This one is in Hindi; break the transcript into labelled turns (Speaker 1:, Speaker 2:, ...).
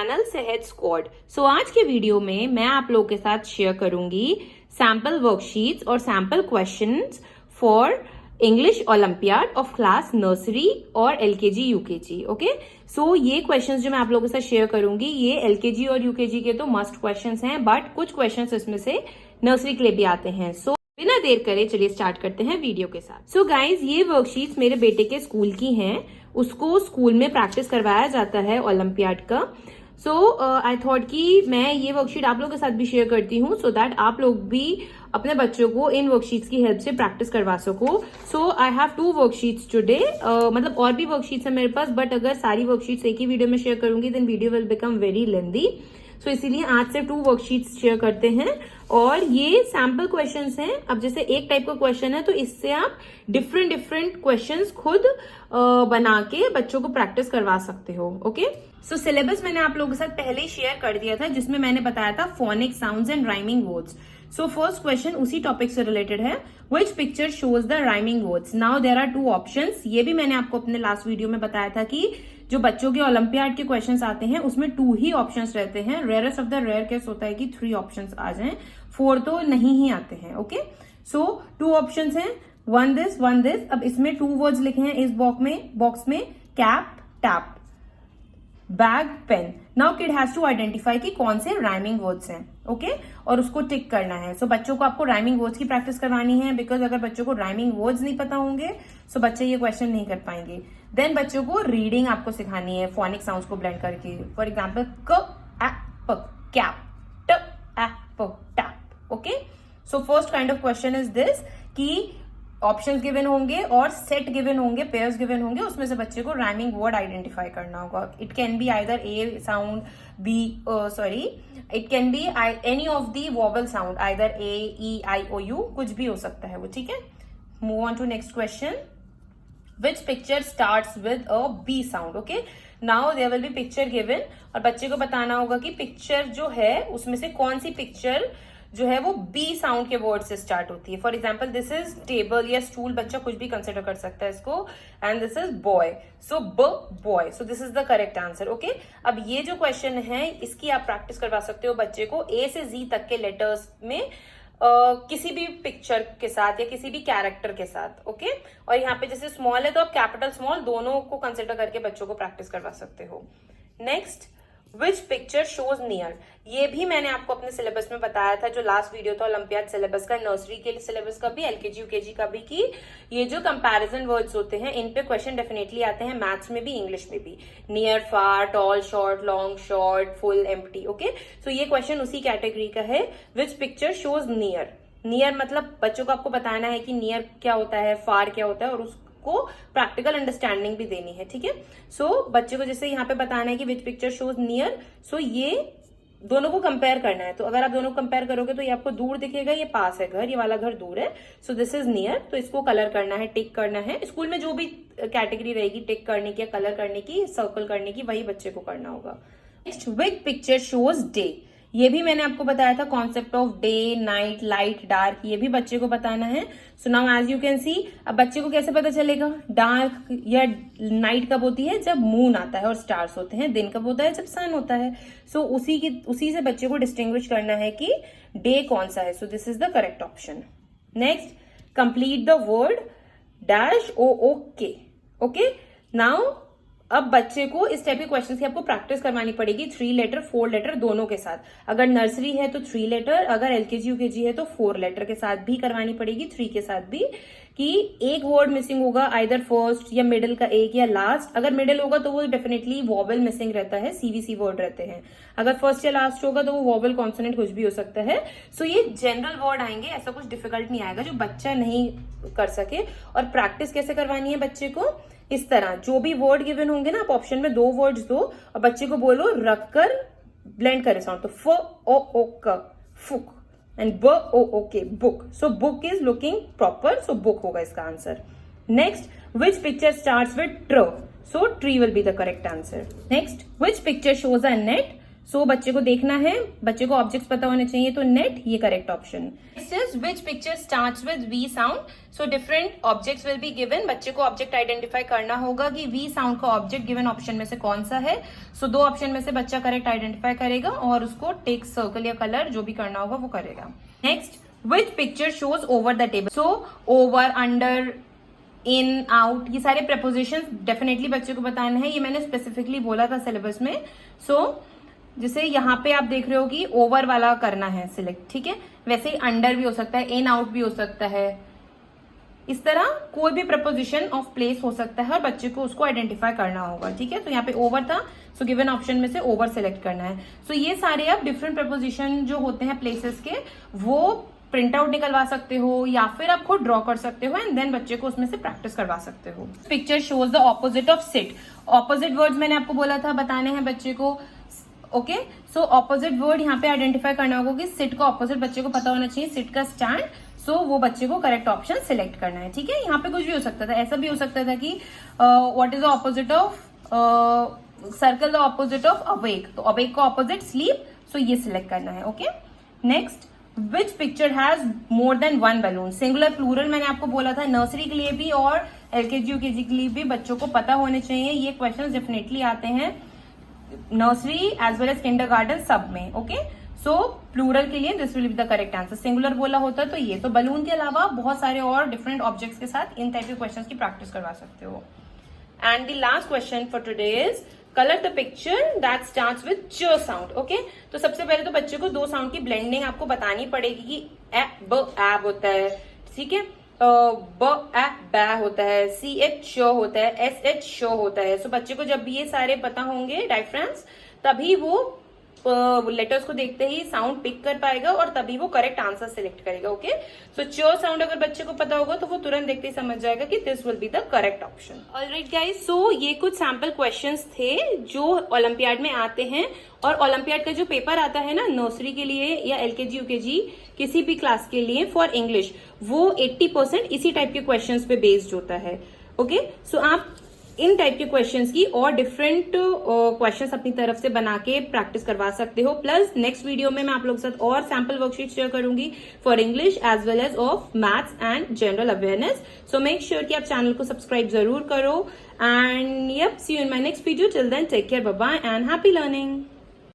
Speaker 1: चैनल सेहत स्क्वाड। आज के वीडियो में मैं आप लोगों के साथ शेयर करूंगी सैम्पल वर्कशीट्स और sample questions for English olympiad of class nursery और एलकेजी यूकेजी। ओके, ये क्वेश्चंस जो मैं आप लोगों के साथ शेयर करूंगी ये एलकेजी और यूकेजी के तो मस्ट क्वेश्चंस हैं, बट कुछ क्वेश्चंस इसमें से नर्सरी के लिए भी आते हैं। बिना देर करे चलिए स्टार्ट करते हैं वीडियो के साथ। गाइज, ये वर्कशीट्स मेरे बेटे के स्कूल की हैं। उसको स्कूल में प्रैक्टिस करवाया जाता है ओलंपियाड का। आई थॉट कि मैं ये वर्कशीट आप लोगों के साथ भी शेयर करती हूँ सो दैट आप लोग भी अपने बच्चों को इन वर्कशीट्स की हेल्प से प्रैक्टिस करवा सको। I have 2 worksheets today. मतलब और भी वर्कशीट्स है मेरे पास, बट अगर सारी वर्कशीट्स एक ही वीडियो में शेयर करूंगी then video will become very lengthy. इसीलिए आज से 2 वर्कशीट्स शेयर करते हैं और ये सैम्पल क्वेश्चंस हैं। अब जैसे एक टाइप का क्वेश्चन है तो इससे आप डिफरेंट क्वेश्चंस खुद बना के बच्चों को प्रैक्टिस करवा सकते हो। ओके, सिलेबस मैंने आप लोगों के साथ पहले ही शेयर कर दिया था जिसमें मैंने बताया था phonic sounds and rhyming words. First question उसी टॉपिक से रिलेटेड है। Which picture shows the rhyming words? Now there are 2 options. ये भी मैंने आपको अपने लास्ट वीडियो में बताया था कि जो बच्चों के ओलंपियाड के क्वेश्चंस आते हैं उसमें 2 ही ऑप्शंस रहते हैं। Rarest of the rare case होता है कि 3 ऑप्शंस आ जाएं, 4 तो नहीं ही आते हैं। ओके, 2 ऑप्शंस हैं, वन दिस। अब इसमें 2 वर्ड्स लिखे हैं इस बॉक्स में cap, tap, bag, pen. Now kid has to identify कि कौन से राइमिंग वर्ड्स हैं। ओके, और उसको टिक करना है। बच्चों को आपको राइमिंग वर्ड्स की प्रैक्टिस करवानी है, बिकॉज अगर बच्चों को राइमिंग वर्ड्स नहीं पता होंगे बच्चे ये क्वेश्चन नहीं कर पाएंगे। देन बच्चों को रीडिंग आपको सिखानी है फोनिक साउंड्स को ब्लेंड करके। फॉर एग्जाम्पल क, एप, कैप, ट, app, tap. Okay, first kind of question is this कि ऑप्शंस गिवन होंगे और सेट गिवन होंगे, पेयर्स गिवन होंगे, उसमें से बच्चे को राइमिंग वर्ड आइडेंटिफाई करना होगा। It can be either a sound, it can be any of the vowel sound, either A, E, I, O, U, कुछ भी हो सकता है वो। ठीक है, move on to next question. Which picture starts with a B sound? Okay, now there will be picture given और बच्चे को बताना होगा कि पिक्चर जो है उसमें से कौन सी पिक्चर जो है वो बी साउंड के वर्ड से स्टार्ट होती है। For example this is table या स्टूल, बच्चा कुछ भी कंसिडर कर सकता है इसको। And this is boy, boy, this is the correct answer. Okay, अब ये जो क्वेश्चन है इसकी आप प्रैक्टिस करवा सकते हो बच्चे को ए से जी तक के लेटर्स में किसी भी पिक्चर के साथ या किसी भी कैरेक्टर के साथ। ओके, और यहाँ पे जैसे स्मॉल है तो आप कैपिटल स्मॉल दोनों को कंसिडर करके बच्चों को प्रैक्टिस करवा सकते हो। Next, which picture shows near? ये भी मैंने आपको अपने सिलेबस में बताया था, जो लास्ट वीडियो था ओलंपियाड सिलेबस का, नर्सरी के सिलेबस का भी, एलकेजी यूकेजी का भी, कि ये जो कंपैरिजन वर्ड्स होते हैं इन पे क्वेश्चन डेफिनेटली आते हैं, मैथ्स में भी इंग्लिश में भी। Near, far, tall, short, long, short, full, empty. Okay, ये क्वेश्चन उसी कैटेगरी का है। Which picture shows near? Near मतलब बच्चों को आपको बताना है कि नियर क्या होता है, फार क्या होता है, और को प्रैक्टिकल अंडरस्टैंडिंग भी देनी है। ठीक है, बच्चे को जैसे यहाँ पे बताना है कि विच पिक्चर शोज नियर, ये दोनों को कंपेयर करना है। तो अगर आप दोनों कंपेयर करोगे तो ये आपको दूर दिखेगा, ये पास है घर, ये वाला घर दूर है। दिस इज नियर, तो इसको कलर करना है, टिक करना है। स्कूल में जो भी कैटेगरी रहेगी टिक करने की, कलर करने की, सर्कल करने की, वही बच्चे को करना होगा। Next, which picture shows day? ये भी मैंने आपको बताया था, concept of day, night, light, dark, ये भी बच्चे को बताना है। So now as you can see, अब बच्चे को कैसे पता चलेगा डार्क या नाइट कब होती है? जब मून आता है और स्टार्स होते हैं। दिन कब होता है? जब सन होता है। उसी से बच्चे को डिस्टिंग्विश करना है कि डे कौन सा है। This is the correct option. Next, complete the word dash O okay. Okay, now अब बच्चे को इस टाइप के क्वेश्चन की आपको प्रैक्टिस करवानी पड़ेगी 3 लेटर 4 लेटर दोनों के साथ। अगर नर्सरी है तो 3 लेटर, अगर एलकेजी यूकेजी है तो 4 लेटर के साथ भी करवानी पड़ेगी, 3 के साथ भी, कि एक वर्ड मिसिंग होगा, आइदर फर्स्ट या मिडिल का एक या लास्ट। अगर मिडिल होगा तो वो डेफिनेटली वॉवल मिसिंग रहता है, सीवीसी वर्ड रहते हैं। अगर फर्स्ट या लास्ट होगा तो वो वॉवल कॉन्सोनेंट कुछ भी हो सकता है। ये जनरल वर्ड आएंगे, ऐसा कुछ डिफिकल्ट नहीं आएगा जो बच्चा नहीं कर सके। और प्रैक्टिस कैसे करवानी है बच्चे को? इस तरह जो भी वर्ड गिवन होंगे ना, आप ऑप्शन में 2 वर्ड्स दो और बच्चे को बोलो रखकर ब्लेंड करे साउंड। तो फ ओ ओ क, फुक, एंड ब O O K, book. Book is looking proper, book होगा इसका answer. Next, which picture starts with tr? Tree will be the correct answer. Next, which picture shows a net? So बच्चे को देखना है, बच्चे को ऑब्जेक्ट्स पता होने चाहिए, तो नेट ये correct option. Next is which picture starts with V sound. So different objects will be given, बच्चे को ऑब्जेक्ट आइडेंटिफाई करना होगा कि वी साउंड का ऑब्जेक्ट गिवन ऑप्शन में से कौन सा है। सो दो ऑप्शन में से बच्चा करेक्ट आइडेंटिफाई करेगा और उसको टेक सर्कल या कलर जो भी करना होगा वो करेगा। Next, which picture shows over the table. So over, under, in, out, ये सारे प्रपोजिशन डेफिनेटली बच्चे को बताने हैं, ये मैंने स्पेसिफिकली बोला था सिलेबस में। सो जैसे यहाँ पे आप देख रहे हो कि ओवर वाला करना है सिलेक्ट, ठीक है, वैसे ही अंडर भी हो सकता है, इन आउट भी हो सकता है, इस तरह कोई भी प्रपोजिशन ऑफ प्लेस हो सकता है और बच्चे को उसको आइडेंटिफाई करना होगा, ठीक है। तो यहाँ पे ओवर था, सो गिवन ऑप्शन में से ओवर सेलेक्ट करना है। सो ये सारे आप डिफरेंट प्रपोजिशन जो होते हैं प्लेसेस के, वो प्रिंट आउट निकलवा सकते हो या फिर आप खुद ड्रॉ कर सकते हो एंड देन बच्चे को उसमें से प्रैक्टिस करवा सकते हो। Picture shows the opposite of sit. Opposite words मैंने आपको बोला था बताने हैं बच्चे को, ओके। सो ऑपोजिट वर्ड यहाँ पे आइडेंटिफाई करना होगा कि सिट का ऑपोजिट बच्चे को पता होना चाहिए, सिट का स्टैंड। सो वो बच्चे को करेक्ट ऑप्शन सिलेक्ट करना है, ठीक है। यहाँ पे कुछ भी हो सकता था, ऐसा भी हो सकता था कि what is the opposite of circle, the opposite of awake, तो अवेक का ऑपोजिट स्लीप, सो ये सिलेक्ट करना है, okay. Next, which picture has more than one balloon. Singular plural मैंने आपको बोला था नर्सरी के लिए भी और एलकेजी यूकेजी के लिए भी बच्चों को पता होने चाहिए, ये क्वेश्चन डेफिनेटली आते हैं nursery as well as kindergarten सब में, ओके। सो प्लूरल के लिए this will be the correct answer. Singular बोला होता तो ये, तो बलून के अलावा बहुत सारे और डिफरेंट ऑब्जेक्ट्स के साथ इन टाइप के क्वेश्चंस की प्रैक्टिस करवा सकते हो। And the last question for today is colour the picture that starts with च साउंड, ओके। तो सबसे पहले तो बच्चे को दो साउंड की ब्लेंडिंग आपको बतानी पड़ेगी कि ए ब एब होता है, ठीक है, ब ए बै होता है, सी एच शो होता है, एस एच शो होता है। सो बच्चे को जब ये सारे पता होंगे डायफ्राम्स, तभी वो लेटर्स को देखते ही साउंड पिक कर पाएगा और तभी वो करेक्ट आंसर सिलेक्ट करेगा, ओके। सो च साउंड अगर बच्चे को पता होगा तो वो तुरंत देखते ही समझ जाएगा कि this will be the correct option. Alright guys, so ये कुछ सैम्पल क्वेश्चंस थे जो ओलंपियाड में आते हैं और ओलंपियाड का जो पेपर आता है ना नर्सरी के लिए या एलकेजी यूकेजी किसी भी क्लास के लिए फॉर इंग्लिश, वो 80% इसी टाइप के क्वेश्चंस पे बेस्ड होता है, ओके। सो आप इन टाइप के क्वेश्चंस की और डिफरेंट क्वेश्चंस अपनी तरफ से बना के प्रैक्टिस करवा सकते हो। प्लस नेक्स्ट वीडियो में मैं आप लोगों के साथ और सैम्पल वर्कशीट शेयर करूंगी for English as well as of maths and general awareness. So make sure कि आप चैनल को सब्सक्राइब जरूर करो and yup, see you in my next video. Till then take care, bye bye and happy learning.